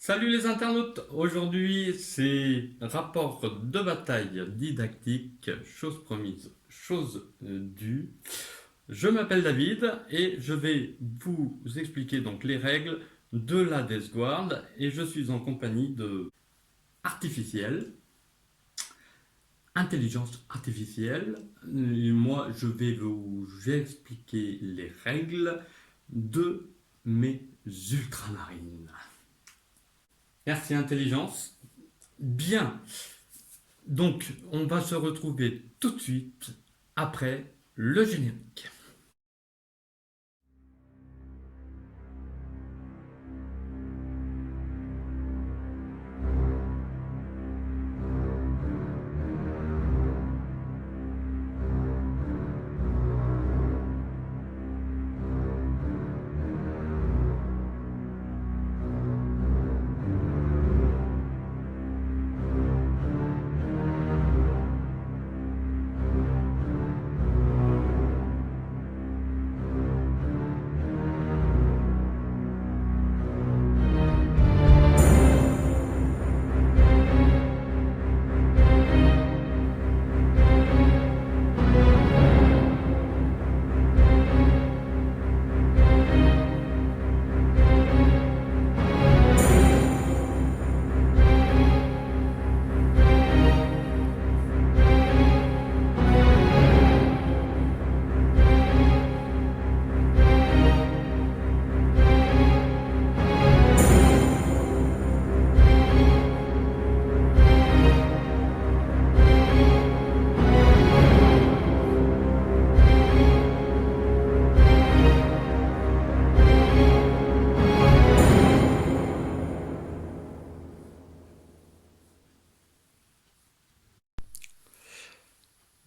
Salut les internautes, aujourd'hui c'est rapport de bataille didactique, chose promise, chose due. Je m'appelle David et je vais vous expliquer donc les règles de la Death Guard et je suis en compagnie de artificielle, intelligence artificielle. Et moi je vais vous expliquer les règles de mes ultramarines. Merci intelligence. Bien, donc on va se retrouver tout de suite après le générique.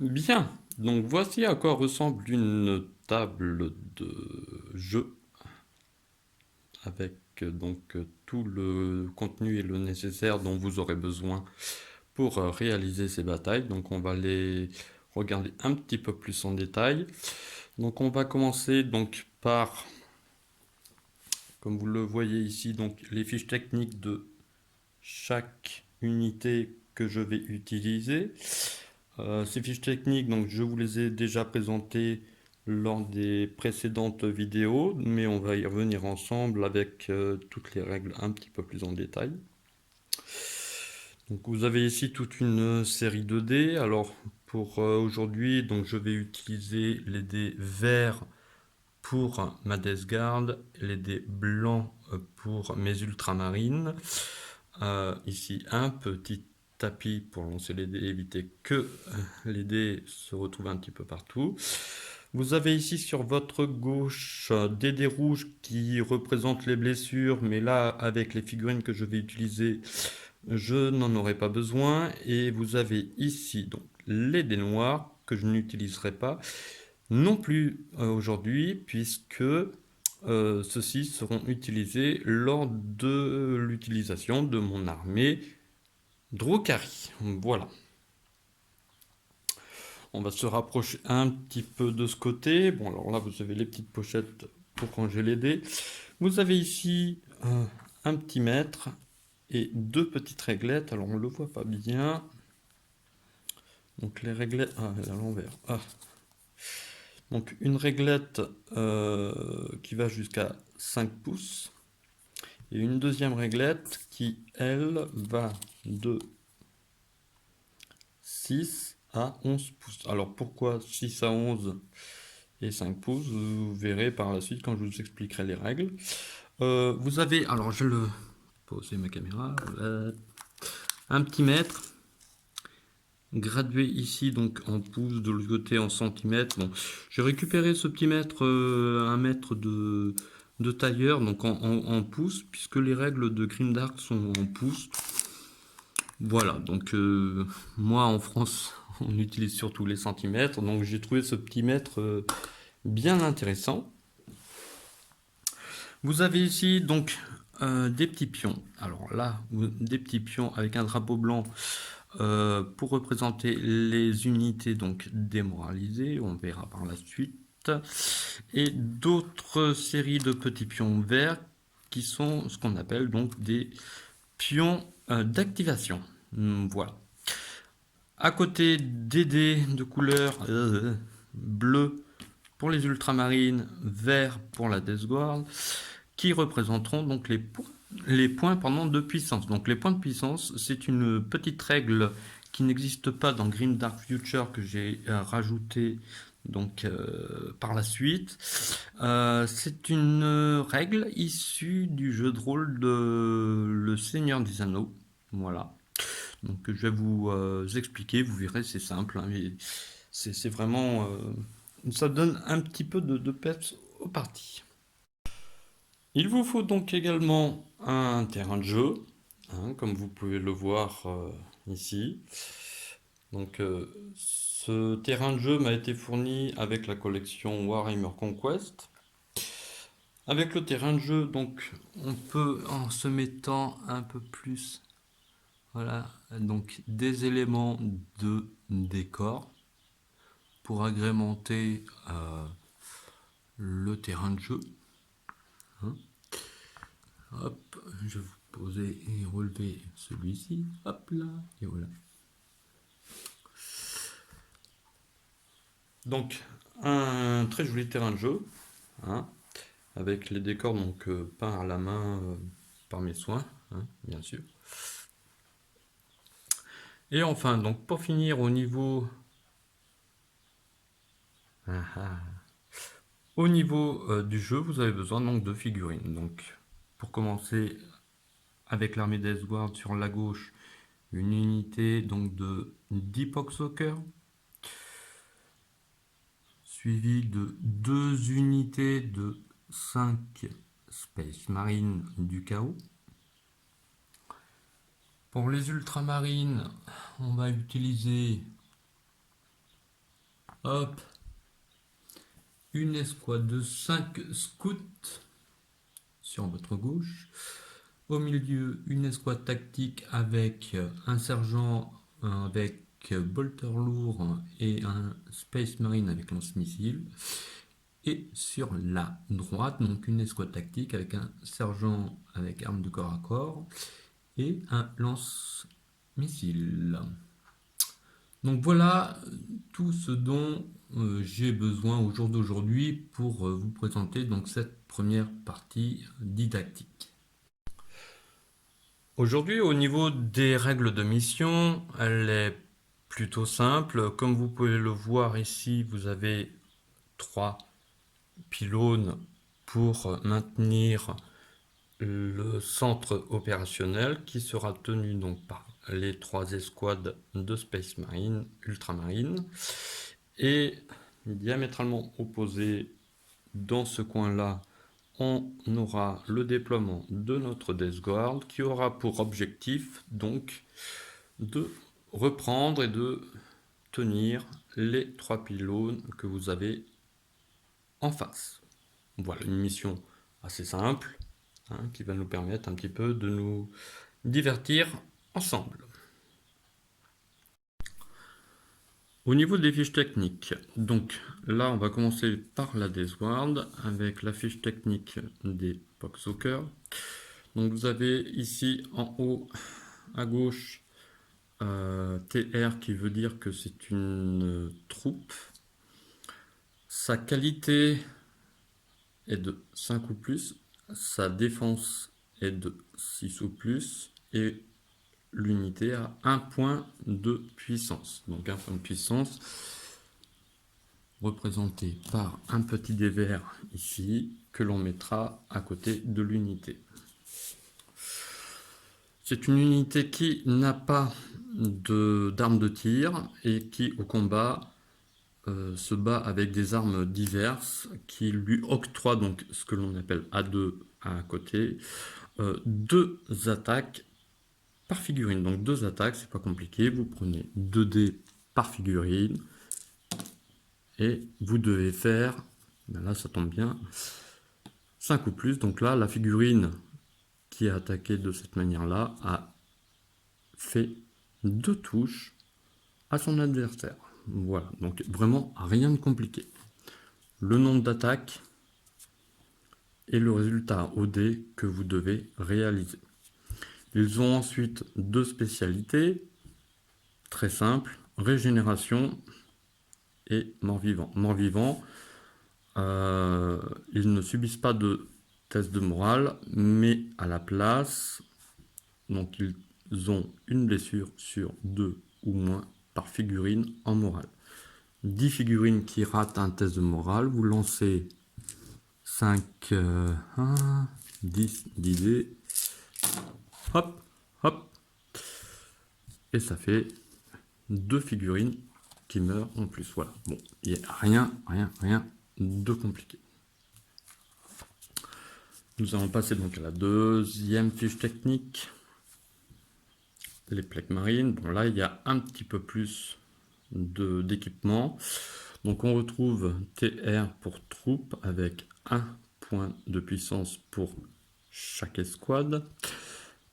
Bien, donc voici à quoi ressemble une table de jeu avec tout le contenu et le nécessaire dont vous aurez besoin pour réaliser ces batailles. Donc on va les regarder un petit peu plus en détail. Donc on va commencer donc par, comme vous le voyez ici, donc les fiches techniques de chaque unité que je vais utiliser. Ces fiches techniques, donc je vous les ai déjà présentées lors des précédentes vidéos, mais on va y revenir ensemble avec toutes les règles un petit peu plus en détail. Donc vous avez ici toute une série de dés. Alors pour aujourd'hui, donc je vais utiliser les dés verts pour ma Death Guard, les dés blancs pour mes ultramarines. Ici un petit tapis pour lancer les dés, éviter que les dés se retrouvent un petit peu partout. Vous avez ici sur votre gauche des dés rouges qui représentent les blessures, mais là avec les figurines que je vais utiliser, je n'en aurai pas besoin. Et vous avez ici donc les dés noirs que je n'utiliserai pas non plus aujourd'hui, puisque ceux-ci seront utilisés lors de l'utilisation de mon armée Drukhari. Voilà. On va se rapprocher un petit peu de ce côté. Bon, alors là, vous avez les petites pochettes pour ranger les dés. Vous avez ici un petit mètre et deux petites réglettes. Alors, on ne le voit pas bien. Donc, les réglettes... Ah, elle est à l'envers. Ah. Donc, une réglette qui va jusqu'à 5 pouces. Et une deuxième réglette qui, elle, va de 6 à 11 pouces. Alors pourquoi 6 à 11 et 5 pouces? Vous verrez par la suite quand je vous expliquerai les règles. Vous avez, alors je vais le poser ma caméra, un petit mètre gradué ici donc en pouces, de l'autre côté en centimètres. Bon, j'ai récupéré ce petit mètre, un mètre de tailleur, donc en pouces, puisque les règles de Grimdark sont en pouces. Voilà, donc moi en France, on utilise surtout les centimètres, donc j'ai trouvé ce petit mètre bien intéressant. Vous avez ici donc des petits pions. Alors là, des petits pions avec un drapeau blanc pour représenter les unités donc démoralisées, on verra par la suite. Et d'autres séries de petits pions verts qui sont ce qu'on appelle donc des pion d'activation. Voilà. À côté des dés de couleur bleu pour les ultramarines, vert pour la Death Guard, qui représenteront donc les points pardon, de puissance. Donc les points de puissance, c'est une petite règle qui n'existe pas dans Grim Dark Future que j'ai rajouté donc par la suite. C'est une règle issue du jeu de rôle de Le Seigneur des Anneaux. Voilà. Donc je vais vous expliquer, vous verrez, c'est simple, hein, mais c'est vraiment... ça donne un petit peu de peps aux parties. Il vous faut donc également un terrain de jeu, hein, comme vous pouvez le voir ici. Donc ce terrain de jeu m'a été fourni avec la collection Warhammer Conquest. Avec le terrain de jeu, donc on peut, en se mettant un peu plus, voilà, donc des éléments de décor pour agrémenter le terrain de jeu. Hein. Hop, je vais vous poser et relever celui-ci. Hop là, et voilà. Donc, un très joli terrain de jeu, hein, avec les décors donc peints à la main par mes soins, hein, bien sûr. Et enfin, donc pour finir, au niveau du jeu, vous avez besoin donc de figurines. Donc, pour commencer, avec l'armée Death Guard sur la gauche, une unité donc de 10 Poxwalkers, suivi de 2 unités de 5 Space Marines du chaos. Pour les ultramarines, on va utiliser hop, une escouade de 5 scouts sur votre gauche. Au milieu, une escouade tactique avec un sergent avec bolter lourd et un Space Marine avec lance-missile. Et sur la droite, donc une escouade tactique avec un sergent avec arme de corps à corps et un lance-missile. Donc voilà tout ce dont j'ai besoin au jour d'aujourd'hui pour vous présenter donc cette première partie didactique. Aujourd'hui, au niveau des règles de mission, elle est plutôt simple. Comme vous pouvez le voir ici, vous avez 3 pylônes pour maintenir le centre opérationnel qui sera tenu donc par les 3 escouades de Space Marine, Ultramarine, et diamétralement opposé dans ce coin-là, on aura le déploiement de notre Death Guard qui aura pour objectif donc de reprendre et de tenir les 3 pylônes que vous avez en face. Voilà une mission assez simple, hein, qui va nous permettre un petit peu de nous divertir ensemble. Au niveau des fiches techniques, donc là on va commencer par la Death Guard avec la fiche technique des Poxwalkers. Donc vous avez ici en haut à gauche TR qui veut dire que c'est une troupe. Sa qualité est de 5 ou plus, sa défense est de 6 ou plus et l'unité a 1 point de puissance. Donc un point de puissance représenté par un petit dé vert ici que l'on mettra à côté de l'unité. C'est une unité qui n'a pas d'armes de tir et qui au combat se bat avec des armes diverses qui lui octroient donc ce que l'on appelle A2 à côté, 2 attaques par figurine. Donc 2 attaques, c'est pas compliqué, vous prenez 2 dés par figurine et vous devez faire, ben là ça tombe bien, 5 ou plus. Donc là la figurine qui a attaqué de cette manière-là a fait 2 touches à son adversaire. Voilà, donc vraiment rien de compliqué. Le nombre d'attaques et le résultat au dé que vous devez réaliser. Ils ont ensuite deux spécialités, très simples, régénération et mort-vivant. Mort-vivant, ils ne subissent pas de test de morale, mais à la place, donc ils ont une blessure sur 2 ou moins par figurine en morale. 10 figurines qui ratent un test de morale, vous lancez 5, 10 d'idées, hop, hop, et ça fait 2 figurines qui meurent en plus. Voilà, bon, il n'y a rien de compliqué. Nous allons passer donc à la deuxième fiche technique. Les plaques marines. Bon, là, il y a un petit peu plus d'équipement. Donc, on retrouve TR pour troupe avec 1 point de puissance pour chaque escouade.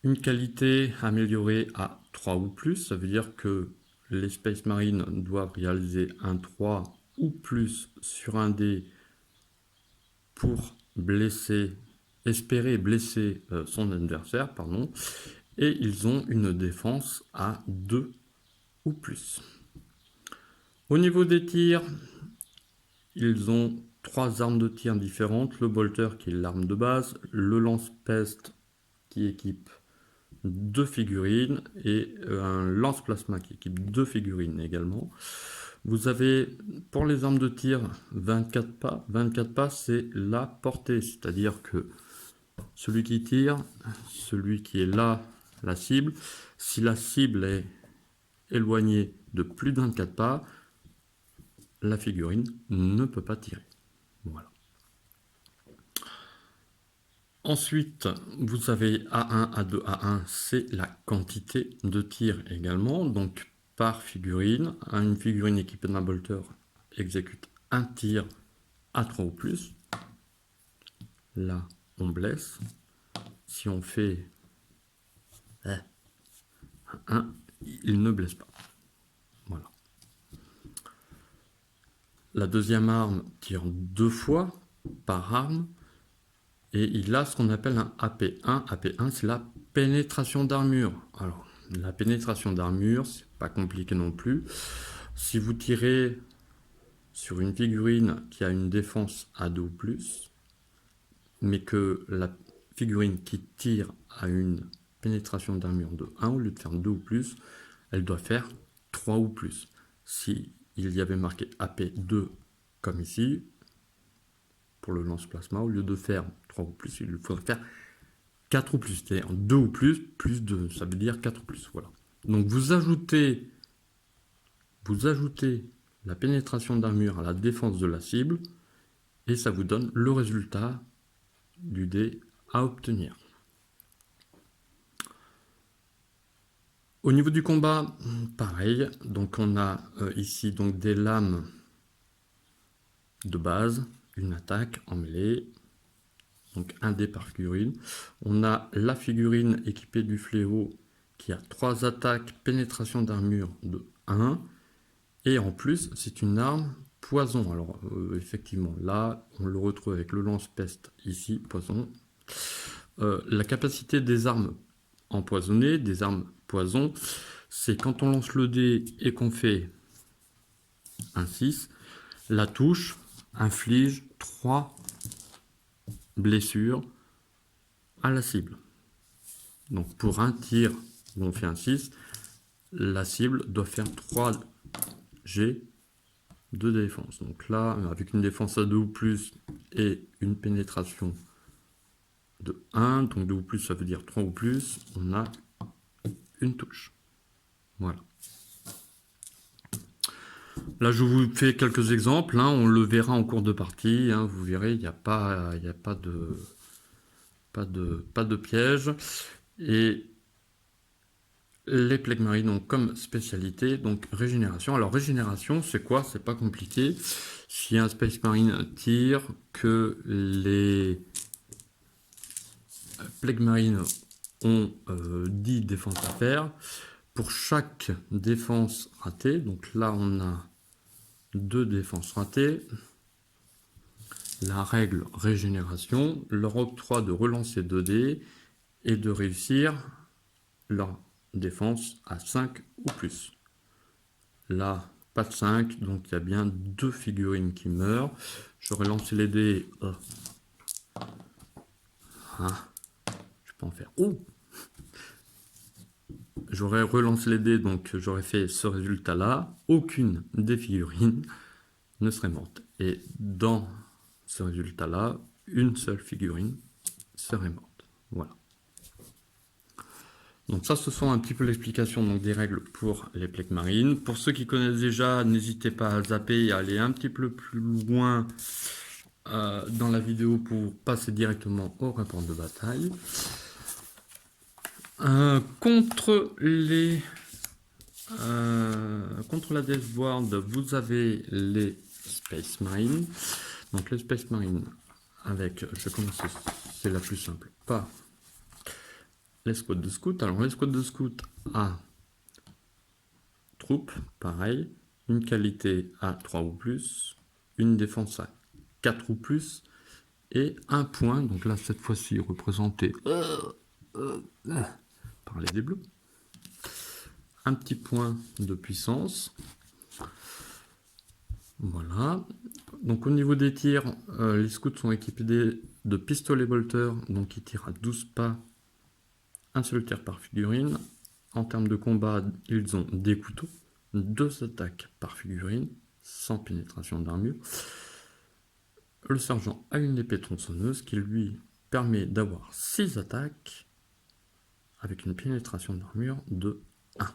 Une qualité améliorée à 3 ou plus. Ça veut dire que les Space Marines doivent réaliser un 3 ou plus sur un dé pour espérer blesser son adversaire, pardon, et ils ont une défense à 2 ou plus. Au niveau des tirs, ils ont 3 armes de tir différentes, le bolter qui est l'arme de base, le lance-peste qui équipe 2 figurines et un lance-plasma qui équipe 2 figurines également. Vous avez, pour les armes de tir, 24 pas. 24 pas, c'est la portée, c'est-à-dire que celui qui tire, celui qui est là, la cible, si la cible est éloignée de plus de 24 pas, la figurine ne peut pas tirer. Voilà. Ensuite, vous avez A1, A2, A1, c'est la quantité de tir également. Donc, par figurine, une figurine équipée d'un bolter exécute un tir à 3 ou plus. Là, on blesse. Si on fait 1, il ne blesse pas. Voilà. La deuxième arme tire 2 fois par arme. Et il a ce qu'on appelle un AP1. AP1, c'est la pénétration d'armure. Alors, la pénétration d'armure, c'est pas compliqué non plus. Si vous tirez sur une figurine qui a une défense à 2 ou plus, mais que la figurine qui tire a une pénétration d'armure de 1 au lieu de faire 2 ou plus, elle doit faire 3 ou plus. Si il y avait marqué AP2 comme ici, pour le lance-plasma, au lieu de faire 3 ou plus, il faudrait faire 4 ou plus, c'est-à-dire 2 ou plus, plus 2, ça veut dire 4 ou plus, voilà. Donc vous ajoutez la pénétration d'armure à la défense de la cible, et ça vous donne le résultat du dé à obtenir. Au niveau du combat, pareil, donc on a ici donc des lames de base, une attaque en mêlée, donc un dé par figurine. On a la figurine équipée du fléau qui a 3 attaques, pénétration d'armure de 1. Et en plus, c'est une arme poison. Alors effectivement, là, on le retrouve avec le lance-peste ici, poison. La capacité des armes empoisonnées, des armes poison, c'est quand on lance le dé et qu'on fait un 6, la touche inflige 3 blessures à la cible. Donc pour un tir où on fait un 6, la cible doit faire 3 G de défense. Donc là, avec une défense à 2 ou plus et une pénétration de 1, donc 2 ou plus, ça veut dire 3 ou plus, on a une touche. Voilà. Là, je vous fais quelques exemples, hein, on le verra en cours de partie, hein, vous verrez, il n'y a pas de piège. Et les plaques marines ont comme spécialité donc régénération. Alors régénération, c'est quoi? C'est pas compliqué. Si un Space Marine tire, que les plaques marines ont 10 défenses à faire, pour chaque défense ratée, donc là on a 2 défenses ratées, la règle régénération leur octroie de relancer 2 dés et de réussir leur défense à 5 ou plus. Là, pas de 5, donc il y a bien 2 figurines qui meurent. J'aurais lancé les dés. Je peux en faire. J'aurais relancé les dés, donc j'aurais fait ce résultat-là. Aucune des figurines ne serait morte. Et dans ce résultat-là, une seule figurine serait morte. Voilà. Donc ça, ce sont un petit peu l'explication des règles pour les plaques marines. Pour ceux qui connaissent déjà, n'hésitez pas à zapper et à aller un petit peu plus loin dans la vidéo pour passer directement au rapport de bataille. Contre la Death World, vous avez les Space Marines. Donc les Space Marines avec, je commence, c'est la plus simple, pas l'escouade de scout. Alors l'escouade de scout a troupe, pareil, une qualité à 3 ou plus, une défense à 4 ou plus, et un point, donc là cette fois-ci représenté par les dés bleus, un petit point de puissance. Voilà. Donc au niveau des tirs, les scouts sont équipés de pistolets bolteurs, donc ils tirent à 12 pas, un seul tir par figurine. En termes de combat, ils ont des couteaux, 2 attaques par figurine, sans pénétration d'armure. Le sergent a une épée tronçonneuse qui lui permet d'avoir 6 attaques avec une pénétration d'armure de 1.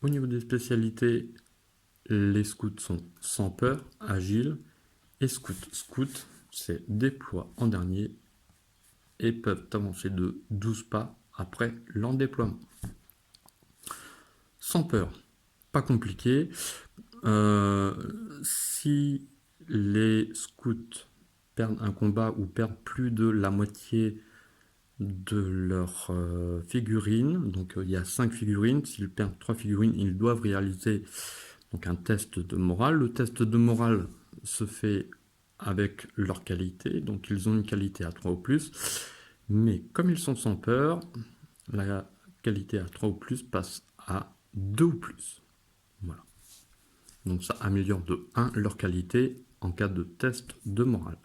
Au niveau des spécialités, les scouts sont sans peur, agiles, et scout, c'est déploie en dernier et peuvent avancer de 12 pas après l'endéploiement. Sans peur, pas compliqué. Si les scouts perdent un combat ou perdent plus de la moitié de leurs figurines, donc il y a 5 figurines, s'ils perdent 3 figurines, ils doivent réaliser donc un test de morale. Le test de morale se fait avec leur qualité, donc ils ont une qualité à 3 ou plus, mais comme ils sont sans peur, la qualité à 3 ou plus passe à 2 ou plus. Voilà. Donc ça améliore de 1 leur qualité en cas de test de morale.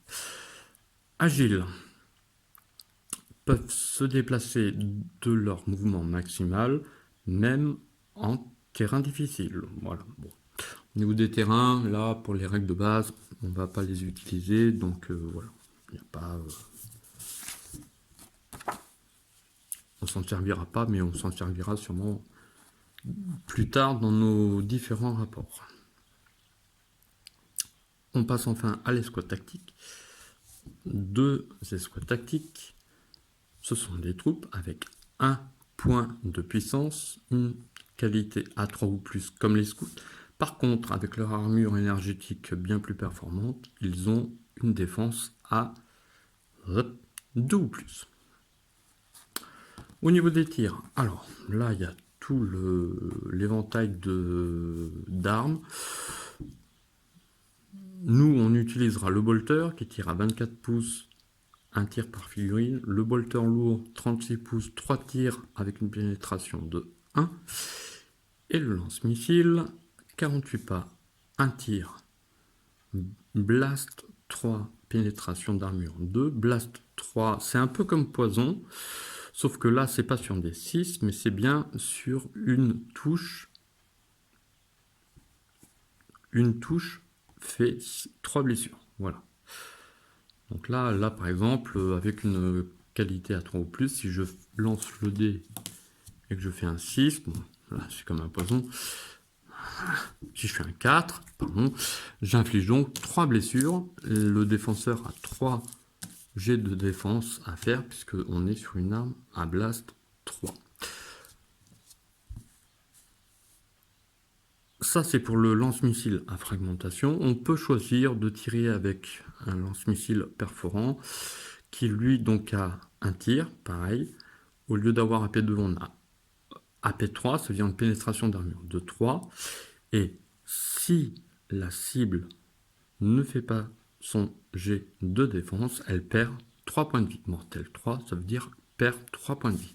Agile, peuvent se déplacer de leur mouvement maximal, même en terrain difficile. Voilà. Bon. Au niveau des terrains, là, pour les règles de base, on ne va pas les utiliser, donc voilà. Il n'y a pas... on s'en servira pas, mais on s'en servira sûrement plus tard dans nos différents rapports. On passe enfin à l'escouade tactique. 2 escouades tactiques, ce sont des troupes avec 1 point de puissance, une qualité à 3 ou plus comme les scouts. Par contre, avec leur armure énergétique bien plus performante, ils ont une défense à 2 ou plus. Au niveau des tirs, alors là il y a tout l'éventail d'armes. Nous on utilisera le bolter qui tire à 24 pouces, un tir par figurine, le bolter lourd 36 pouces, 3 tirs avec une pénétration de 1, et le lance-missile 48 pas, 1 tir, blast 3, pénétration d'armure 2, blast 3, c'est un peu comme poison, sauf que là c'est pas sur des 6, mais c'est bien sur une touche. Une touche fait 3 blessures, voilà. Donc là par exemple, avec une qualité à 3 ou plus, si je lance le dé et que je fais un 6, bon, là c'est comme un poison, si je fais un 4, pardon, j'inflige donc 3 blessures, le défenseur a 3 jets de défense à faire, puisqu'on est sur une arme à blast 3. Ça c'est pour le lance-missile à fragmentation. On peut choisir de tirer avec un lance-missile perforant, qui lui donc a un tir, pareil. Au lieu d'avoir AP2, on a AP3, ça veut dire une pénétration d'armure de 3. Et si la cible ne fait pas son jet de défense, elle perd 3 points de vie. Mortel 3, ça veut dire perd 3 points de vie.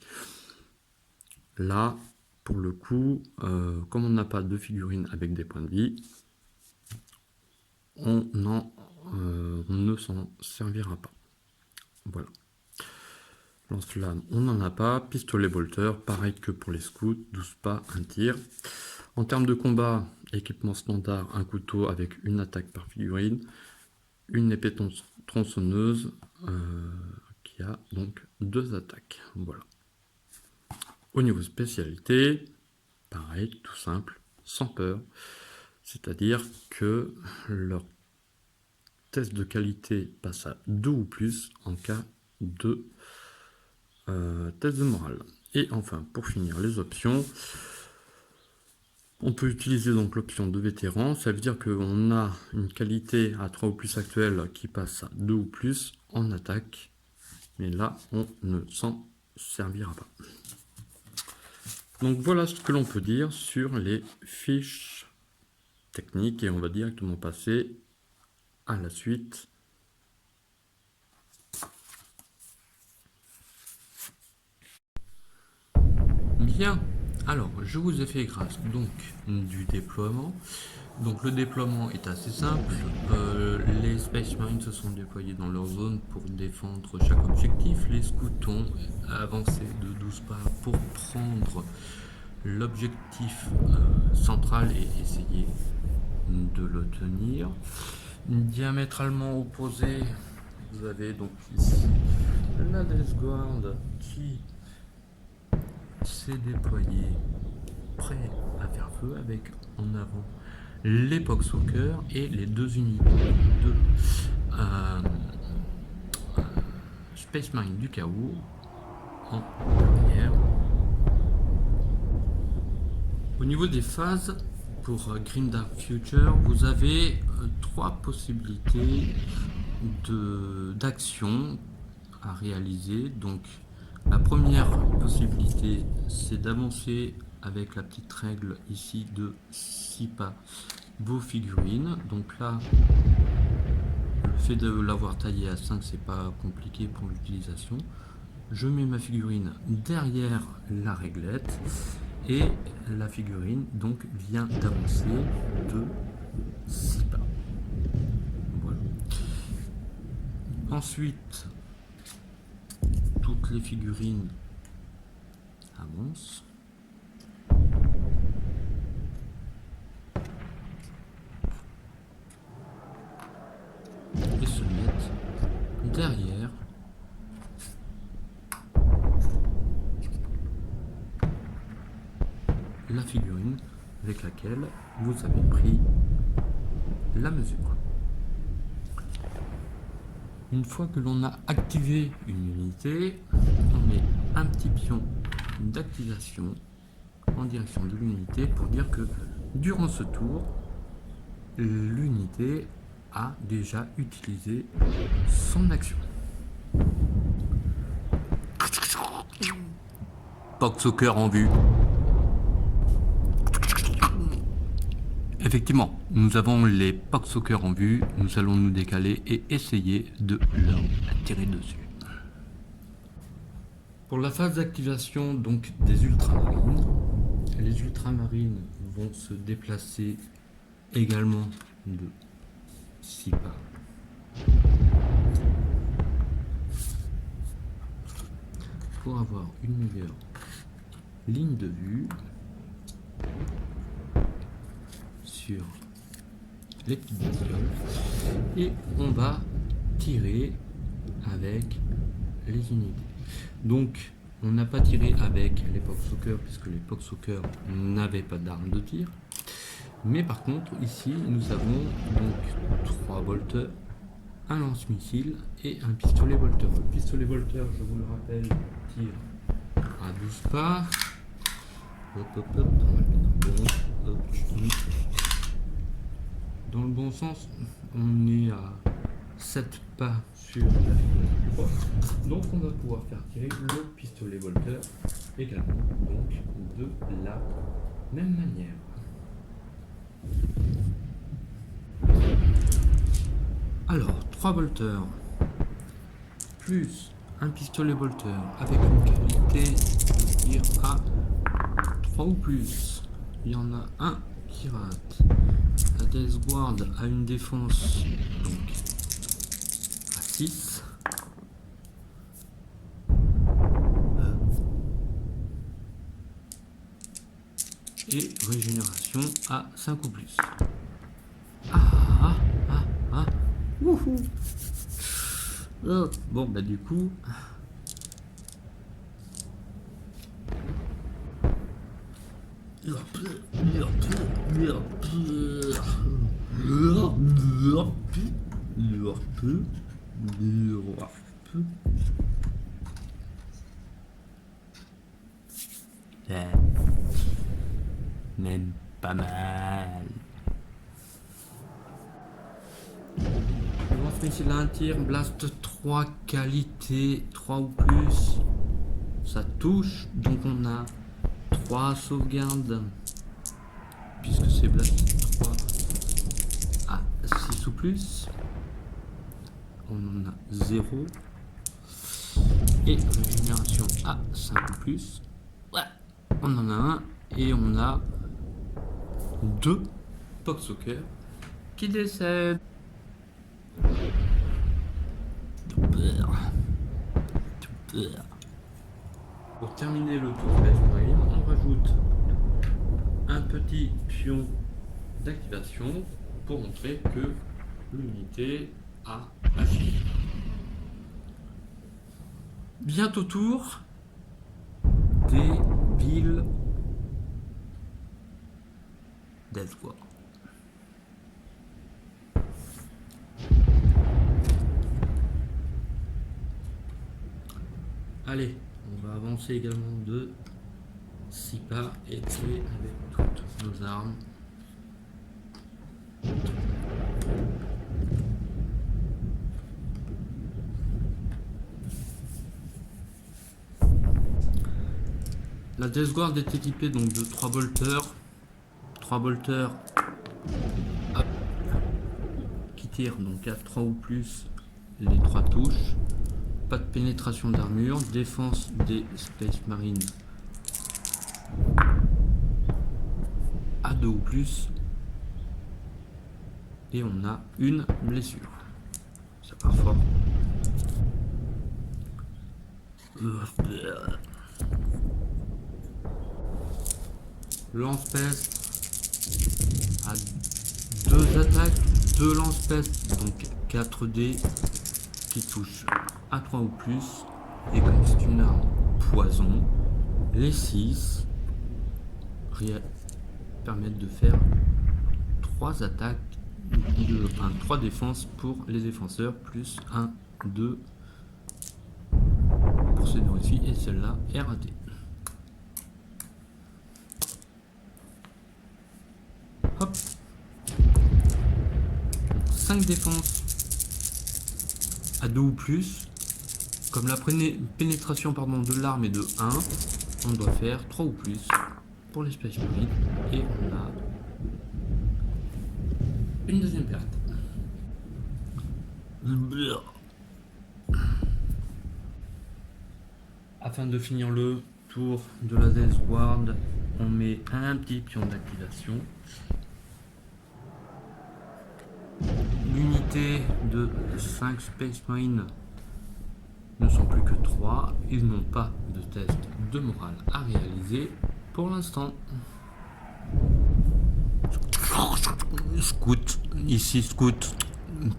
là, pour le coup, comme on n'a pas de figurine avec des points de vie, on ne s'en servira pas. Voilà. Lance-flamme, on n'en a pas. Pistolet bolter, pareil que pour les scouts, 12 pas, un tir. En termes de combat, équipement standard, un couteau avec une attaque par figurine, une épée tronçonneuse qui a donc 2 attaques. Voilà. Au niveau spécialité, pareil, tout simple, sans peur. C'est-à-dire que leur test de qualité passe à 2 ou plus en cas de test de morale. Et enfin, pour finir, les options. On peut utiliser donc l'option de vétéran. Ça veut dire qu'on a une qualité à 3 ou plus actuelle qui passe à 2 ou plus en attaque. Mais là, on ne s'en servira pas. Donc voilà ce que l'on peut dire sur les fiches techniques. Et on va directement passer à la suite. Bien, alors je vous ai fait grâce donc du déploiement. Donc le déploiement est assez simple. Les Space Marines se sont déployés dans leur zone pour défendre chaque objectif. Les scouts ont avancé de 12 pas pour prendre l'objectif central et essayer de le tenir. Diamétralement opposé, vous avez donc ici la Death Guard qui s'est déployé prêt à faire feu avec en avant les Poxwalkers et les 2 unités de Space Marine du chaos en arrière. Au niveau des phases, pour Grimdark Future, vous avez 3 possibilités d'action à réaliser. Donc la première possibilité, c'est d'avancer avec la petite règle ici de 6 pas vos figurines. Donc là, le fait de l'avoir taillé à 5, c'est pas compliqué pour l'utilisation. Je mets ma figurine derrière la réglette et la figurine donc vient d'avancer de 6 pas. Voilà. Ensuite, toutes les figurines avancent. Et se mettent derrière la figurine avec laquelle vous avez pris la mesure. Une fois que l'on a activé une unité, on met un petit pion d'activation en direction de l'unité pour dire que durant ce tour, l'unité a déjà utilisé son action. Poxwalker en vue. Effectivement, nous avons les Poxwalkers en vue, nous allons nous décaler et essayer de leur tirer dessus. Pour la phase d'activation donc des ultramarines, les ultramarines vont se déplacer également de 6 pas. Pour avoir une meilleure ligne de vue sur les petites bestioles et on va tirer avec les unités. Donc on n'a pas tiré avec les Poxwalkers puisque les Poxwalkers n'avaient pas d'arme de tir, mais par contre ici nous avons donc 3 bolters, un lance-missile et un pistolet bolter. Le pistolet bolter, je vous le rappelle, tire à 12 pas. Hop, hop, hop. Dans le bon sens, on est à 7 pas sur la figurine du roi. Donc on va pouvoir faire tirer le pistolet bolter également, donc de la même manière. Alors, 3 bolters plus un pistolet bolter avec une qualité tir à 3 ou plus. Il y en a un qui rate. La Death Guard a une défense donc à 6. Et régénération à 5 ou plus. Wouhou. Bon bah du coup même pas mal. Lance-missile à un tir, blast 3 qualité, 3 ou plus. Ça touche, donc on a 3 sauvegardes. Puisque c'est blast 3 à 6 ou plus. On en a 0. Et régénération à 5 ou plus. Ouais, on en a un. Et on a 2 Poxwalkers qui décèdent. Pour terminer le tour Space Marine, on rajoute un petit pion d'activation pour montrer que l'unité a agi. Bientôt tour des villes Death Guard. Allez, on va avancer également de 6 pas et tuer avec toutes nos armes. La Death Guard est équipée donc de 3 bolters. 3 bolters qui tirent donc à 3 ou plus les 3 touches. Pas de pénétration d'armure, défense des Space Marines à 2 ou plus. Et on a une blessure. Ça part fort. Lance-peste à 2 attaques, 2 lance-peste, donc 4 dés qui touchent à 3 ou plus. Et comme c'est une arme poison, les 6 permettent de faire 3 attaques, 3 défenses pour les défenseurs, plus 1, 2 pour ces deux ici, et celle-là est ratée. Hop, 5 défenses à 2 ou plus. Comme la pénétration de l'arme est de 1, on doit faire 3 ou plus pour les Space Marines. Et on a une deuxième perte. Afin de finir le tour de la Death Guard, on met un petit pion d'activation. L'unité de 5 Space Marines ne sont plus que 3. Ils n'ont pas de test de morale à réaliser pour l'instant. Scout, ici Scout,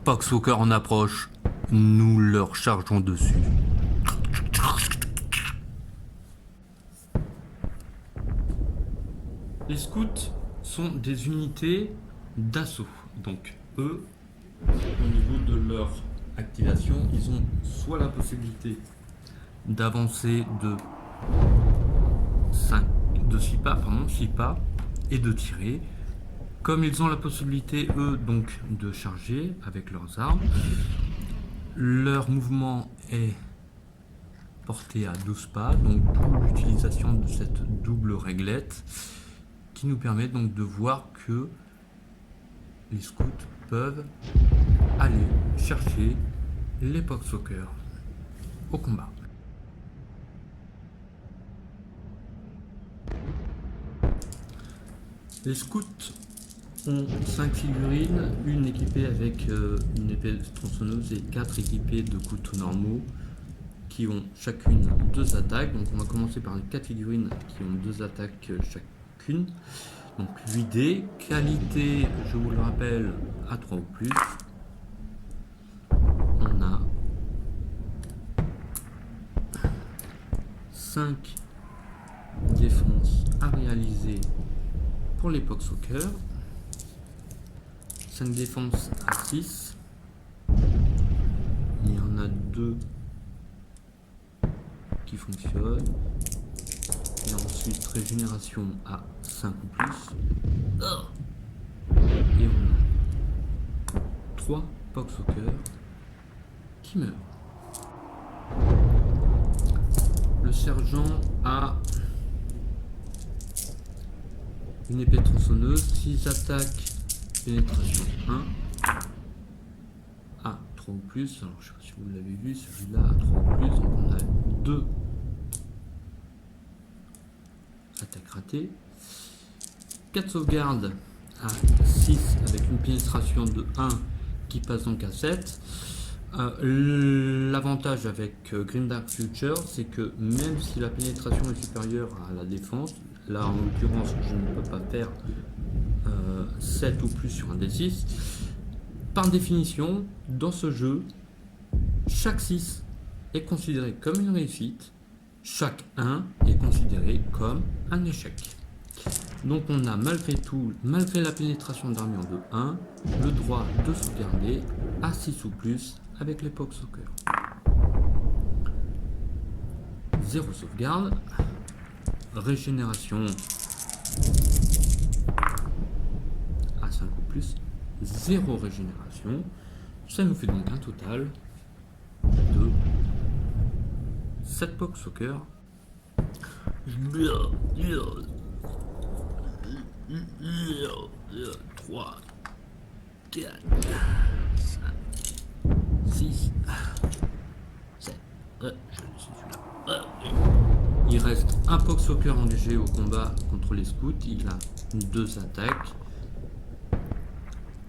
Poxwalker en approche. Nous leur chargeons dessus. Les scouts sont des unités d'assaut. Donc eux, au niveau de leur activation, ils ont soit la possibilité d'avancer de 6 pas et de tirer, comme ils ont la possibilité eux donc de charger avec leurs armes. Leur mouvement est porté à 12 pas, donc pour l'utilisation de cette double réglette qui nous permet donc de voir que les scouts peuvent aller chercher les Poxwalkers au combat. Les scouts ont 5 figurines, une équipée avec une épée tronçonneuse et 4 équipées de couteaux normaux qui ont chacune 2 attaques. Donc on va commencer par les 4 figurines qui ont 2 attaques chacune. Donc 8 dés, qualité, je vous le rappelle, à 3 ou plus. On a 5 défenses à réaliser pour l'époque soccer. 5 défenses à 6. Il y en a 2 qui fonctionnent. Et ensuite régénération à 5 ou plus. Et on a 3 POC soccer qui meurent. Le sergent a une épée tronçonneuse, 6 attaques, pénétration 1 à 3 ou plus. Alors je sais pas si vous l'avez vu, celui-là à 3 ou plus. Donc on a 2 attaques ratées. 4 sauvegardes à 6 avec une pénétration de 1 qui passe donc à 7. L'avantage avec Grimdark Future, c'est que même si la pénétration est supérieure à la défense, là en l'occurrence je ne peux pas faire 7 ou plus sur un D6, par définition dans ce jeu chaque 6 est considéré comme une réussite, chaque 1 est considéré comme un échec. Donc on a malgré tout, malgré la pénétration d'armure de 1, le droit de sauvegarder à 6 ou plus avec l'époque soccer. 0 sauvegarde, régénération à 5 ou plus, 0 régénération, ça nous fait donc un total de 7 POC soccer. 3, 4, 5, 6, 7. Il reste un POC soccer engagé au combat contre les scouts. Il a 2 attaques.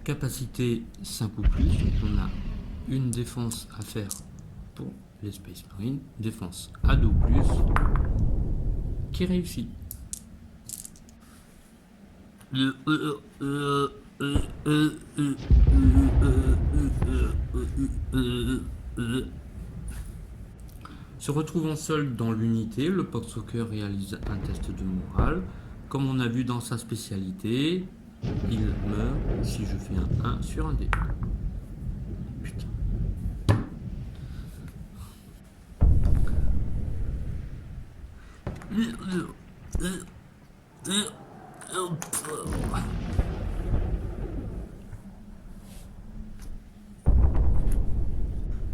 Capacité 5 ou plus. Donc on a une défense à faire pour les Space Marines. Défense à 2 ou plus. Qui réussit. Se retrouvant seul dans l'unité, le POC soccer réalise un test de morale. Comme on a vu dans sa spécialité, il meurt si je fais un 1 sur un dé. Putain.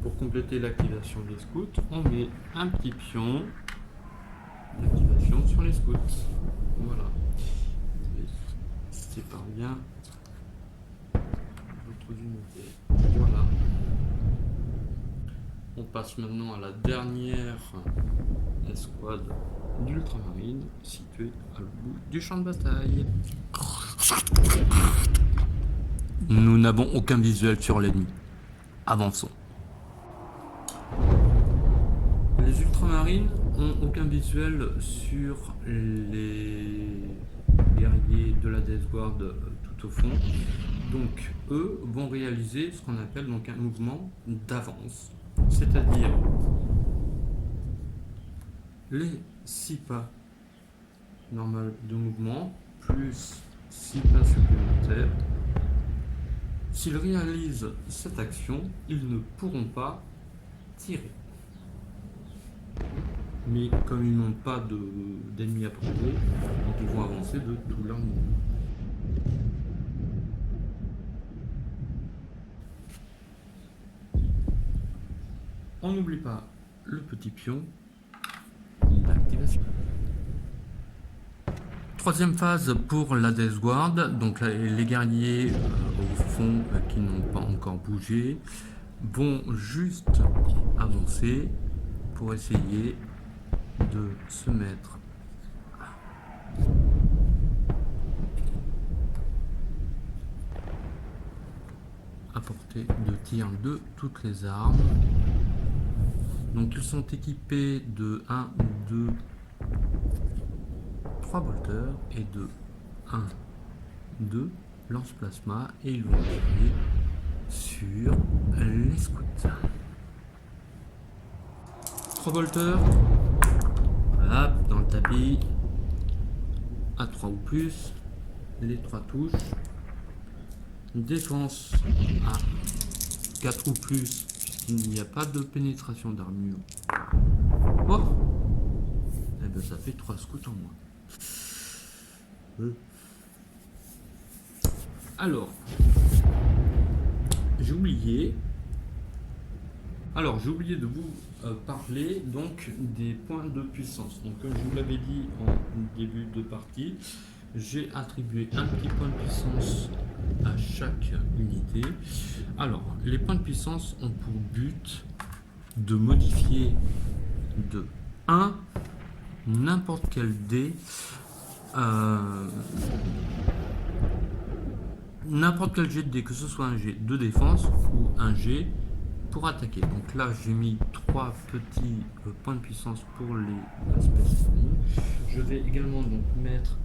Pour compléter l'activation des scouts, on met un petit pion d'activation sur les scouts. Voilà. C'est par bien votre unité. Voilà. On passe maintenant à la dernière escouade d'ultramarines située à bout du champ de bataille. Nous n'avons aucun visuel sur l'ennemi. Avançons. Les ultramarines ont aucun visuel sur les guerriers de la Death Guard tout au fond. Donc eux vont réaliser ce qu'on appelle donc un mouvement d'avance. C'est-à-dire les 6 pas normaux de mouvement plus 6 pas supplémentaires. S'ils réalisent cette action, ils ne pourront pas tirer. Mais comme ils n'ont pas d'ennemis à protéger, donc ils vont avancer de tout leur mouvement. On n'oublie pas le petit pion d'activation. Troisième phase pour la Death Guard, donc les guerriers au fond qui n'ont pas encore bougé vont juste avancer pour essayer de se mettre portée de tir de toutes les armes. Donc ils sont équipés de 1, 2, 3 bolters et de 1, 2 lance-plasma et ils vont tirer sur les scouts. 3 bolters, voilà, dans le tapis, à 3 ou plus, les 3 touches. Défense à 4 ou plus, puisqu'il n'y a pas de pénétration d'armure. Oh, et bien ça fait 3 scouts en moins. Alors, j'ai oublié de vous parler donc des points de puissance. Donc comme je vous l'avais dit en début de partie, j'ai attribué un petit point de puissance à chaque unité. Alors, les points de puissance ont pour but de modifier de 1 n'importe quel dé, n'importe quel jet de dé, que ce soit un jet de défense ou un jet pour attaquer. Donc là, j'ai mis 3 petits points de puissance pour les Space Marines. Je vais également donc mettre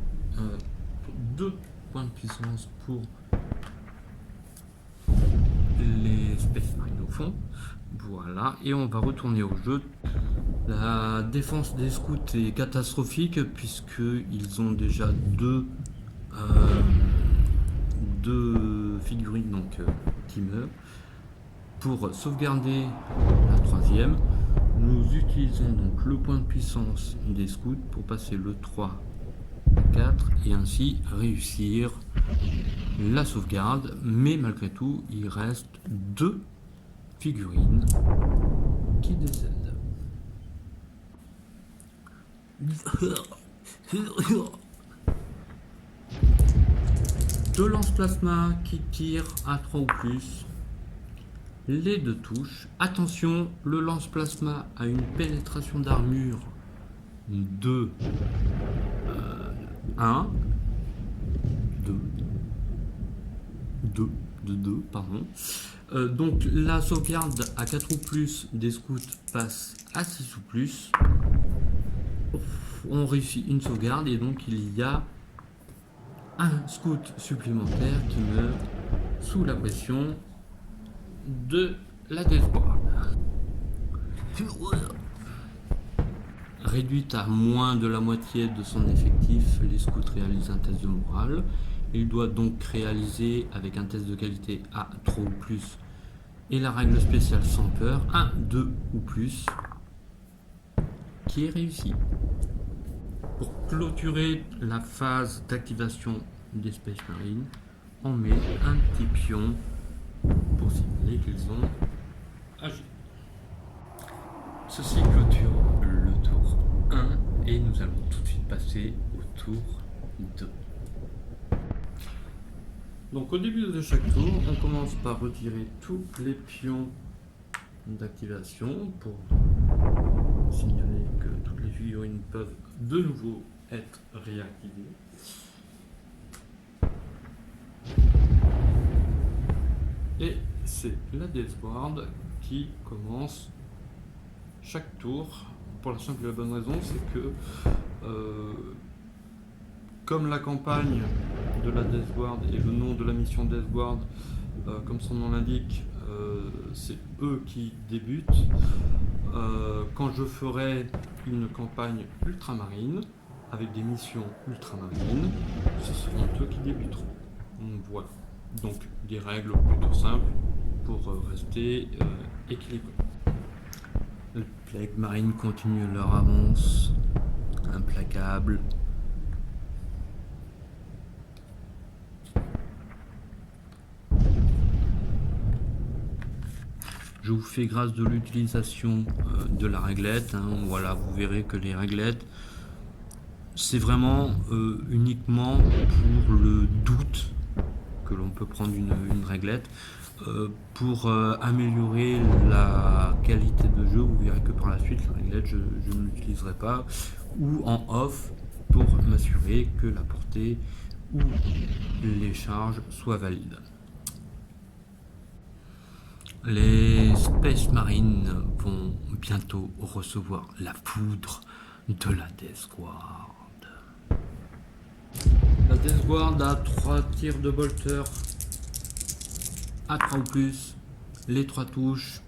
2 points de puissance pour les Space Marines au fond. Voilà, et on va retourner au jeu. La défense des scouts est catastrophique puisqu'ils ont déjà deux figurines donc, qui meurent. Pour sauvegarder la troisième, nous utilisons donc le point de puissance des scouts pour passer le 3 à 4 et ainsi réussir la sauvegarde, mais malgré tout il reste 2 figurines qui décèdent. Deux lance-plasma qui tirent à 3 ou plus. Les 2 touches. Attention, le lance-plasma a une pénétration d'armure de 1, 2, pardon. Donc la sauvegarde à 4 ou plus des scouts passe à 6 ou plus. On réussit une sauvegarde et donc il y a un scout supplémentaire qui meurt sous la pression de la Death Guard. Réduite à moins de la moitié de son effectif, les scouts réalisent un test de morale. Il doit donc réaliser avec un test de qualité à 3 ou plus et la règle spéciale sans peur à 2 ou plus qui est réussi. Pour clôturer la phase d'activation des Space Marines, on met un petit pion pour signaler qu'ils ont agi. Ceci clôture le tour 1 et nous allons tout de suite passer au tour 2. Donc au début de chaque tour, on commence par retirer tous les pions d'activation pour signaler que toutes les figurines peuvent de nouveau être réactivées. Et c'est la Death Guard qui commence chaque tour, pour la simple et la bonne raison, c'est que comme la campagne de la Death Guard et le nom de la mission Death Guard, comme son nom l'indique, c'est eux qui débutent. Quand je ferai une campagne ultramarine avec des missions ultramarines, ce seront eux qui débuteront. Voilà. Donc des règles plutôt simples pour rester équilibré. Les Plague Marines continuent leur avance, implacable. Je vous fais grâce de l'utilisation de la réglette. Voilà, vous verrez que les réglettes, c'est vraiment uniquement pour le doute que l'on peut prendre une réglette. Pour améliorer la qualité de jeu, vous verrez que par la suite, la réglette, je ne l'utiliserai pas. Ou en off, pour m'assurer que la portée ou les charges soient valides. Les Space Marines vont bientôt recevoir la foudre de la Death Guard. La Death Guard a 3 tirs de bolter à 3 ou plus, les 3 touches,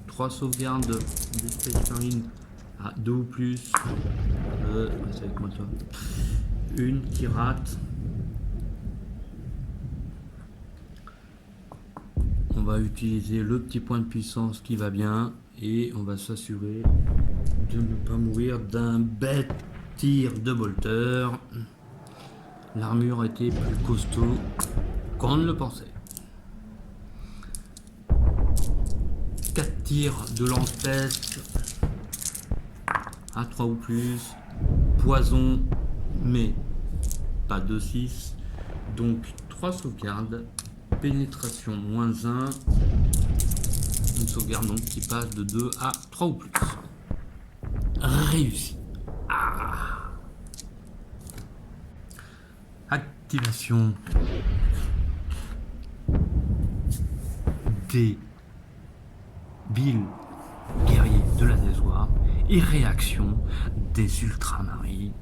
3 sauvegardes des Space Marines à 2 ou plus, avec moi toi. Une qui rate. On va utiliser le petit point de puissance qui va bien et on va s'assurer de ne pas mourir d'un bête tir de bolter. L'armure était plus costaud qu'on ne le pensait. 4 tirs de lance-peste à 3 ou plus. Poison, mais pas de 6. Donc 3 sauvegardes. Pénétration moins 1. Une sauvegarde donc qui passe de 2 à 3 ou plus. Réussi. Activation des villes guerriers de la Death Guard et réaction des Ultramarines.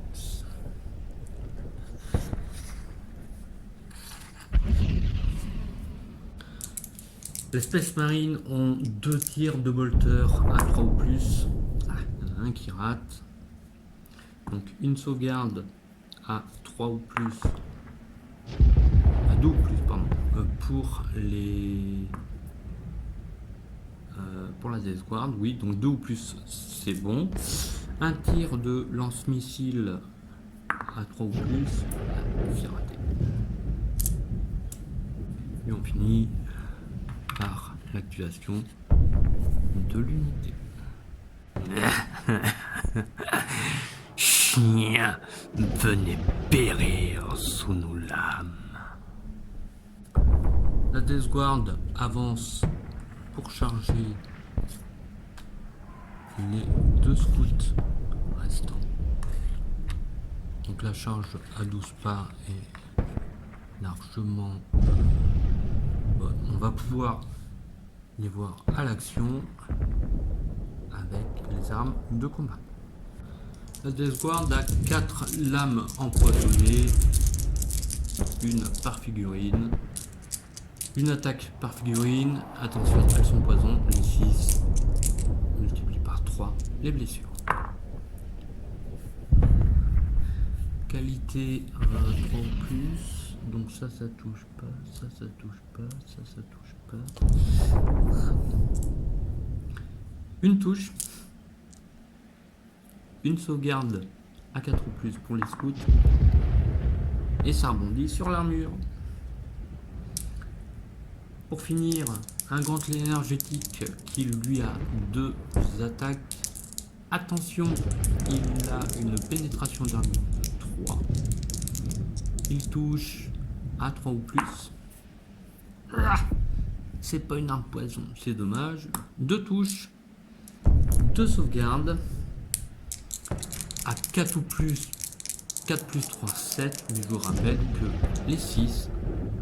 Les Space Marines ont 2 tirs de bolter à 3 ou plus. Il y en a un qui rate. Donc une sauvegarde à 3 ou plus. À 2 ou plus, pardon. Pour la Death Guard, oui, donc 2 ou plus, c'est bon. Un tir de lance-missile à 3 ou plus. C'est raté. Et on finit par l'activation de l'unité. Chien, venez périr sous nos lames. La Death Guard avance pour charger les 2 scouts restants. Donc la charge à 12 pas est largement bonne. On va pouvoir les voir à l'action avec les armes de combat. La Death Guard a 4 lames empoisonnées, une par figurine. Une attaque par figurine, attention, elles sont poison, les 6 multiplie par 3 les blessures. Qualité 3 ou plus, donc ça touche pas, ça touche pas, ça touche pas. Une touche, une sauvegarde à 4 ou plus pour les scouts, et ça rebondit sur l'armure. Pour finir, un gantelet énergétique qui lui a 2 attaques. Attention, il a une pénétration d'armure de 3. Il touche à 3 ou plus. C'est pas une arme poison, c'est dommage. 2 touches, 2 sauvegardes. À 4 ou plus, 4 plus 3, 7. Mais je vous rappelle que les 6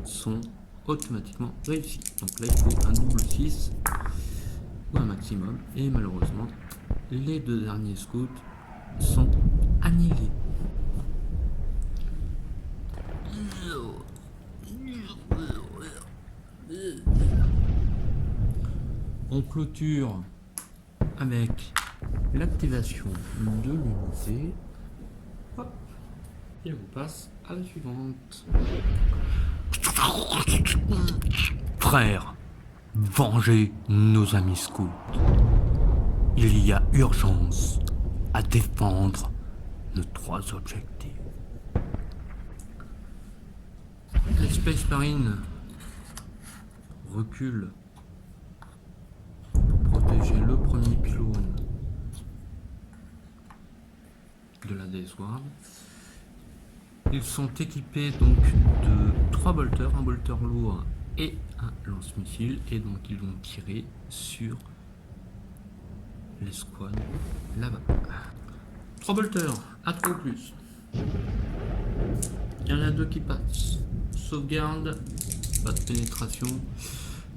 sont automatiquement réussi. Donc là il faut un double 6 ou un maximum et malheureusement les 2 derniers scouts sont annihilés. On clôture avec l'activation de l'unité. Et on passe à la suivante. Frères, vengez nos amis scouts. Il y a urgence à défendre nos 3 objectifs. Les Space Marines reculent pour protéger le premier pylône de la Death Guard. Ils sont équipés donc de 3 bolters, un bolter lourd et un lance-missile, et donc ils vont tirer sur les squads là-bas. 3 bolters à 3 ou plus. Il y en a 2 qui passent. Sauvegarde, pas de pénétration.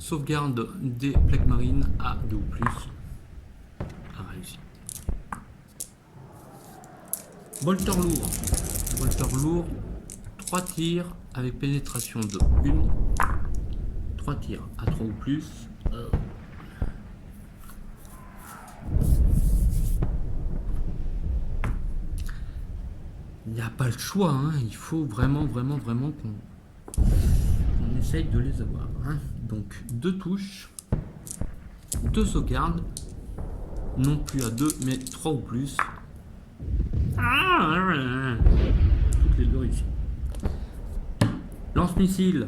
sauvegarde des plaques marines à 2 ou plus. A réussi. Bolter lourd. Bolter lourd, 3 tirs avec pénétration de 1. 3 tirs à 3 ou plus. Il n'y a pas le choix, hein. Il faut vraiment qu'on essaye de les avoir. Hein. Donc 2 touches, 2 sauvegardes, non plus à 2 mais 3 ou plus. Toutes les deux réussies. Lance-missile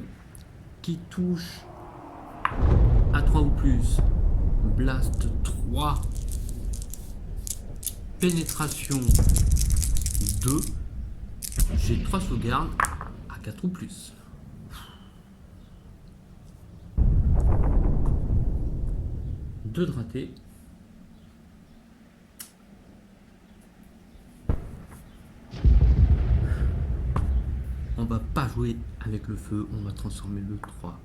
qui touche à 3 ou plus. Blast 3. Pénétration 2. J'ai 3 sauvegardes à 4 ou plus. Deux de ratés. On va pas jouer avec le feu, on va transformer le 3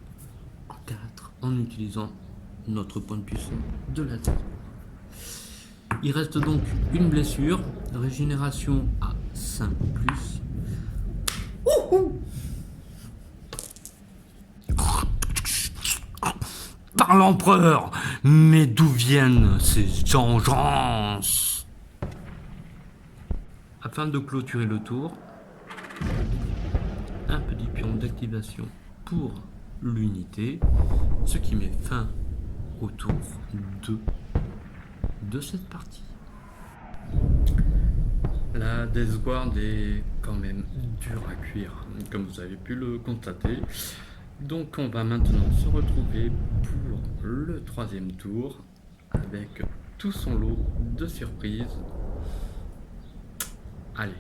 en 4 en utilisant notre point de puissance de la tête. Il reste donc une blessure, régénération à 5 ou plus. Par l'empereur, mais d'où viennent ces vengeances? Afin de clôturer le tour, un petit pion d'activation pour l'unité, ce qui met fin au tour 2 de cette partie. La Death Guard est quand même dure à cuire, comme vous avez pu le constater. Donc on va maintenant se retrouver pour le 3e tour avec tout son lot de surprises. Allez,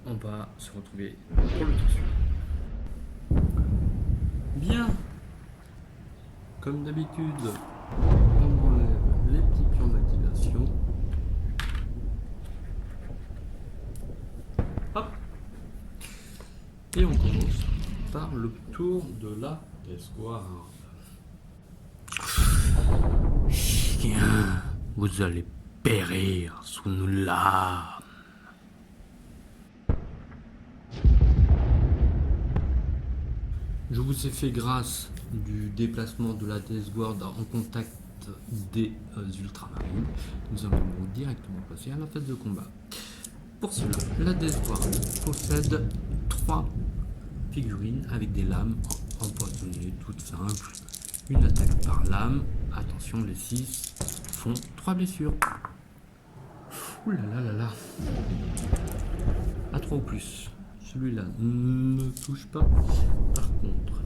on va se retrouver pour le tour suivant. Bien, comme d'habitude, on enlève les petits pions d'activation. Hop. Et on commence par le tour de la Death Guard. Chien, vous allez périr sous nos lames. Je vous ai fait grâce du déplacement de la Death Guard en contact des ultramarines. Nous allons donc directement passer à la phase de combat. Pour cela, la Death Guard possède 3 figurines avec des lames empoisonnées, toutes simples. Une attaque par lame. Attention, les 6 font 3 blessures. Ouh là là là là. À 3 ou plus. Celui-là ne touche pas. Par contre,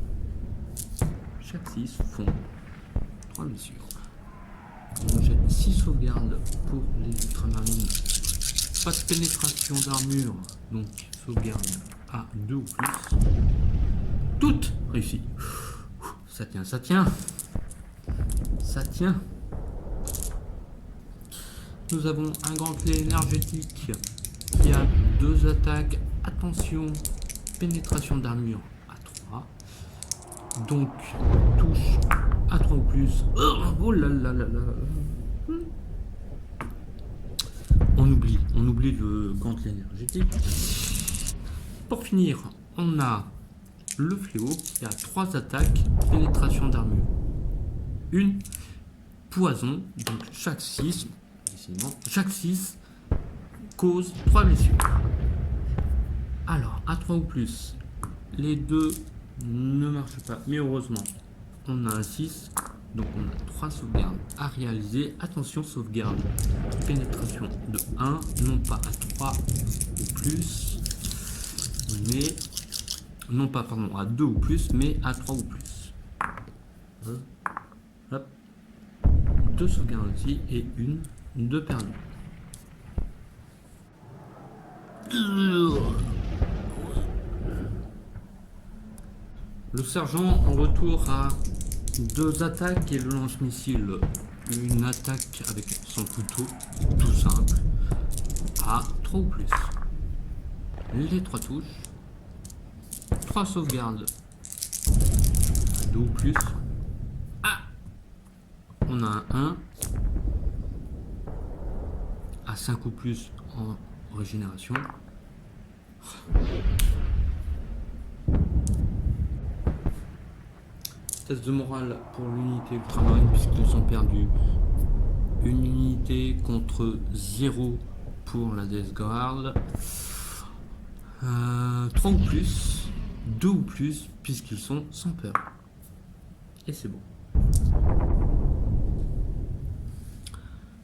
chaque 6 font 3 blessures. J'ai 6 sauvegardes pour les ultramarines. Pas de pénétration d'armure, donc sauvegarde à 2 ou plus. Toutes réussies. Ça tient, ça tient. Ça tient. Nous avons un gantelet énergétique qui a 2 attaques. Attention, pénétration d'armure à 3. Donc, touche à 3 ou plus. Oh là là là là. On oublie le gantelet énergétique. Pour finir, on a le fléau qui a 3 attaques, pénétration d'armure. Une poison, donc chaque 6 cause 3 blessures. Alors, à 3 ou plus, les deux ne marchent pas, mais heureusement, on a un 6, donc on a 3 sauvegardes à réaliser. Attention, sauvegarde, pénétration de 1, non pas à 3 ou plus, mais non pas, pardon, à 2 ou plus, mais à 3 ou plus. Hop. 2 sauvegardes aussi et une de perdue. Le sergent en retour a 2 attaques et le lance-missile. Une attaque avec son couteau, tout simple, à 3 ou plus. Les 3 touches. 3 sauvegardes à 2 ou plus. On a un 1 à 5 ou plus en régénération. Test de morale pour l'unité ultramarine puisqu'ils ont perdu une unité contre 0 pour la Death Guard. 3 ou plus, 2 ou plus puisqu'ils sont sans peur. Et c'est bon.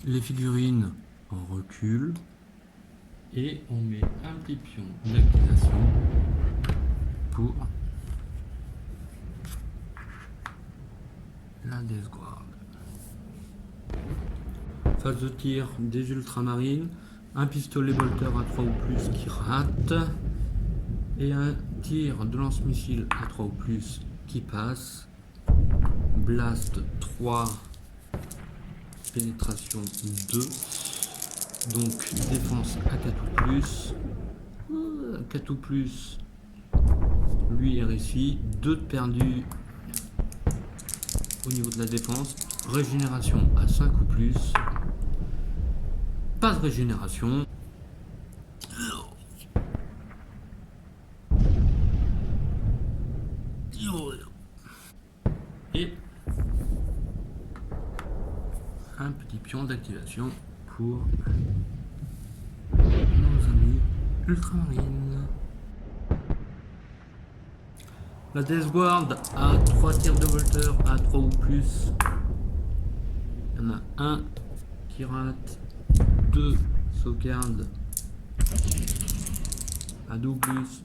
Les figurines en recul. Et on met un petit pion d'activation pour la Death Guard. Phase de tir des ultramarines. Un pistolet bolter à 3 ou plus qui rate. Et un tir de lance-missile à 3 ou plus qui passe. Blast 3. Pénétration 2. Donc défense à 4 ou plus. 4 ou plus. Lui RSI. 2 de perdu au niveau de la défense. Régénération à 5 ou plus. Pas de régénération. Et un petit pion d'activation pour nos amis ultramarines. La Death Guard a 3 tirs de volteur à 3 ou plus. Il y en a un qui rate, 2 sauvegardes à 2 ou plus.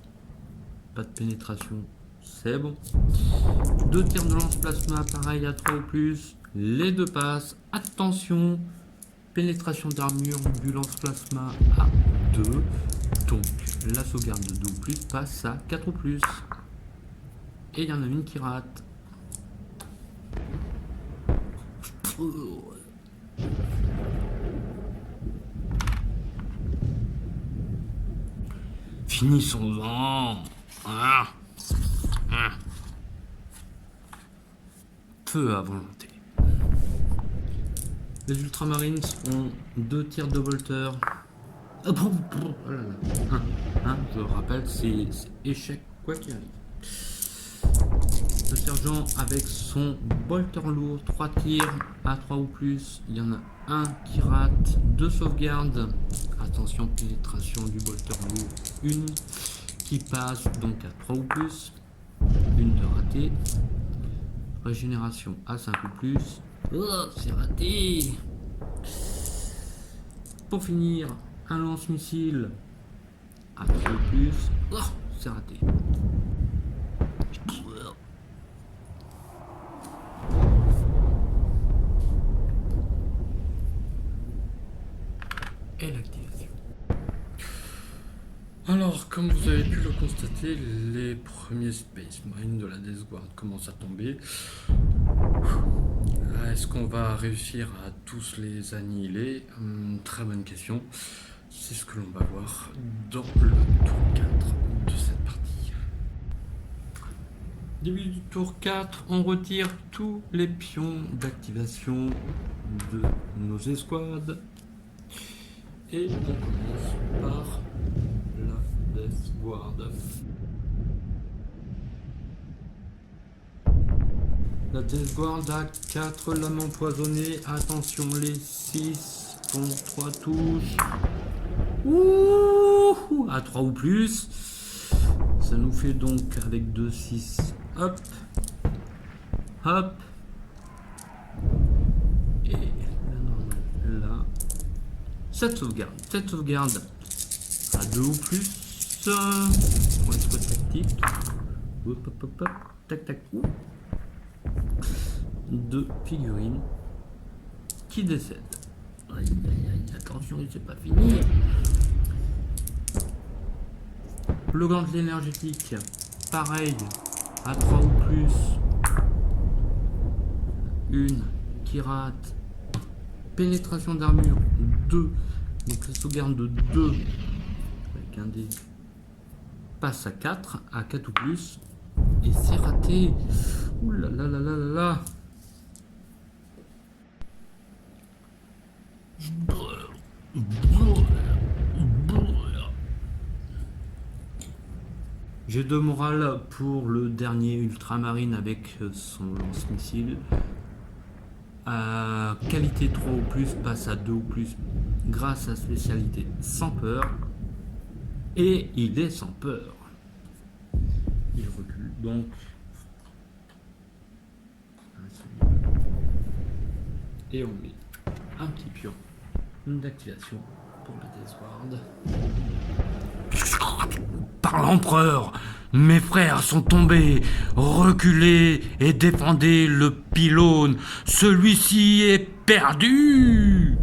Pas de pénétration, c'est bon. 2 tirs de lance-plasma, pareil à 3 ou plus. Les 2 passent. Attention, pénétration d'armure du lance-plasma à 2. Donc la sauvegarde de 2 ou plus passe à 4 ou plus. Et il y en a une qui rate. Finissons-en. Feu à volonté. Les ultramarines ont 2 tirs de bolter. Oh là là. Je rappelle, c'est échec quoi qu'il arrive. Le sergent avec son bolter lourd, 3 tirs à 3 ou plus. Il y en a un qui rate, 2 sauvegardes. Attention, pénétration du bolter lourd, une qui passe donc à 3 ou plus. Une de ratée. Régénération à 5 ou plus. Oh, c'est raté. Pour finir, un lance-missile à 3 ou plus. Oh, c'est raté. Et l'activation. Alors, comme vous avez pu le constater, les premiers Space Marines de la Death Guard commencent à tomber. Est-ce qu'on va réussir à tous les annihiler? Très bonne question. C'est ce que l'on va voir dans le tour 4 de cette partie. Début du tour 4, on retire tous les pions d'activation de nos escouades. Et on commence par la Death Guard. La Death Guard a 4 lames empoisonnées. Attention, les 6 font 3 touches. Ouh, à 3 ou plus. Ça nous fait donc avec 2, 6. Hop. Hop. Et la normale là. 7 sauvegardes. 7 sauvegardes à 2 ou plus. Pour être tactique. Hop, hop, hop, hop. Tac, tac. 2 figurines qui décèdent. Aïe, aïe, aïe, attention, c'est pas fini. Le gantelet énergétique, pareil, à 3 ou plus. Une qui rate. Pénétration d'armure, 2. Donc la sauvegarde de 2 avec un dé passe à 4 ou plus. Et c'est raté. Ouh là là là là là là. J'ai 2 morales pour le dernier ultramarine avec son lance-missile. Qualité 3 ou plus passe à 2 ou plus grâce à spécialité sans peur. Et il est sans peur. Il recule donc. Et on met un petit pion d'activation pour la Death Guard. Par l'empereur, mes frères sont tombés. Reculez et défendez le pylône. Celui-ci est perdu.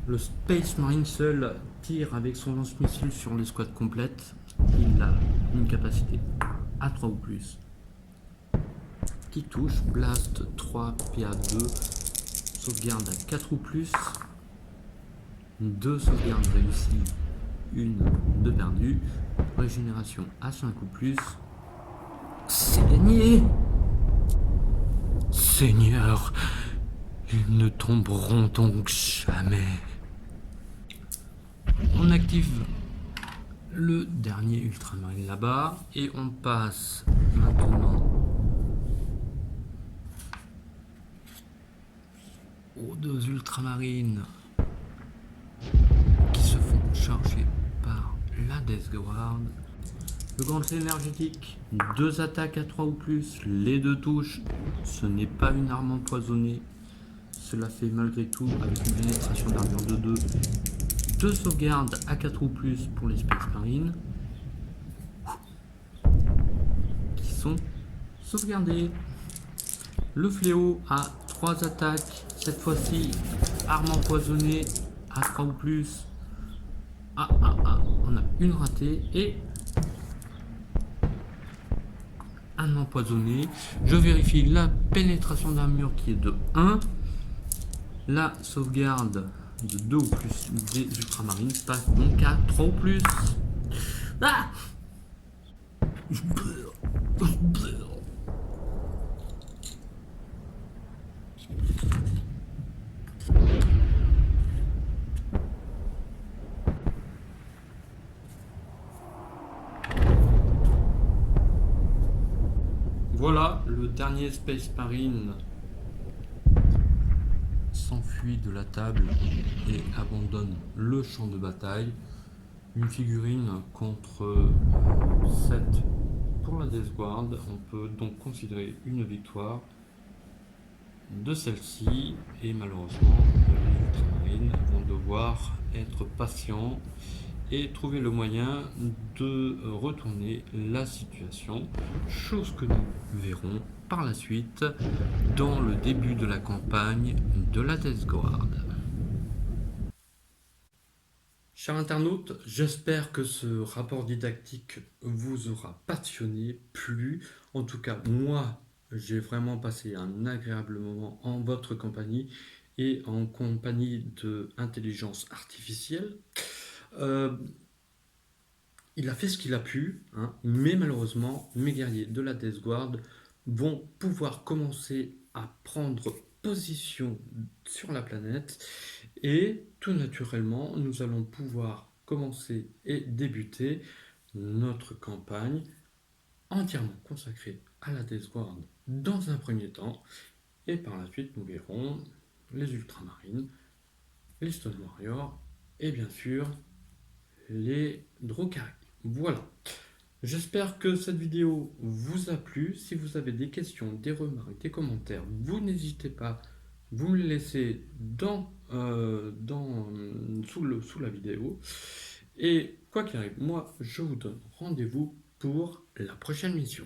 Le Space Marine seul tire avec son lance-missile sur l'escouade complète. Il a une capacité à 3 ou plus. Qui touche, blast 3, PA2, sauvegarde à 4 ou plus, 2 sauvegardes réussies, 1 de perdue, régénération à 5 ou plus. C'est gagné. Seigneur, ils ne tomberont donc jamais. On active le dernier ultramarine là-bas et on passe maintenant aux 2 ultramarines qui se font charger par la Death Guard. Le gantelet énergétique, 2 attaques à 3 ou plus, les 2 touches. Ce n'est pas une arme empoisonnée. Cela fait malgré tout avec une pénétration d'armure de 2. 2 sauvegardes à 4 ou plus pour les Space Marines qui sont sauvegardés. Le fléau a 3 attaques, cette fois-ci arme empoisonnée à 3 ou plus. On a une ratée et un empoisonné. Je vérifie la pénétration d'armure qui est de 1. La sauvegarde de 2 ou plus des ultramarines passe donc à 3 ou plus. Ah! Voilà, le dernier Space Marine s'enfuit de la table et abandonne le champ de bataille. Une figurine contre 7 pour la Death Guard. On peut donc considérer une victoire de celle-ci et malheureusement les ultramarines vont devoir être patients et trouver le moyen de retourner la situation, chose que nous verrons par la suite dans le début de la campagne de la Death Guard. Chers internautes, j'espère que ce rapport didactique vous aura passionné, plu. En tout cas, moi, j'ai vraiment passé un agréable moment en votre compagnie et en compagnie de intelligence artificielle. Il a fait ce qu'il a pu, hein, mais malheureusement, mes guerriers de la Death Guard vont pouvoir commencer à prendre position sur la planète et tout naturellement, nous allons pouvoir commencer et débuter notre campagne entièrement consacrée à la Death Guard dans un premier temps et par la suite, nous verrons les Ultramarines, les Stone Warriors et bien sûr les Drukhari. Voilà. J'espère que cette vidéo vous a plu. Si vous avez des questions, des remarques, des commentaires, vous n'hésitez pas, vous me les laissez sous la vidéo. Et quoi qu'il arrive, moi je vous donne rendez-vous pour la prochaine mission.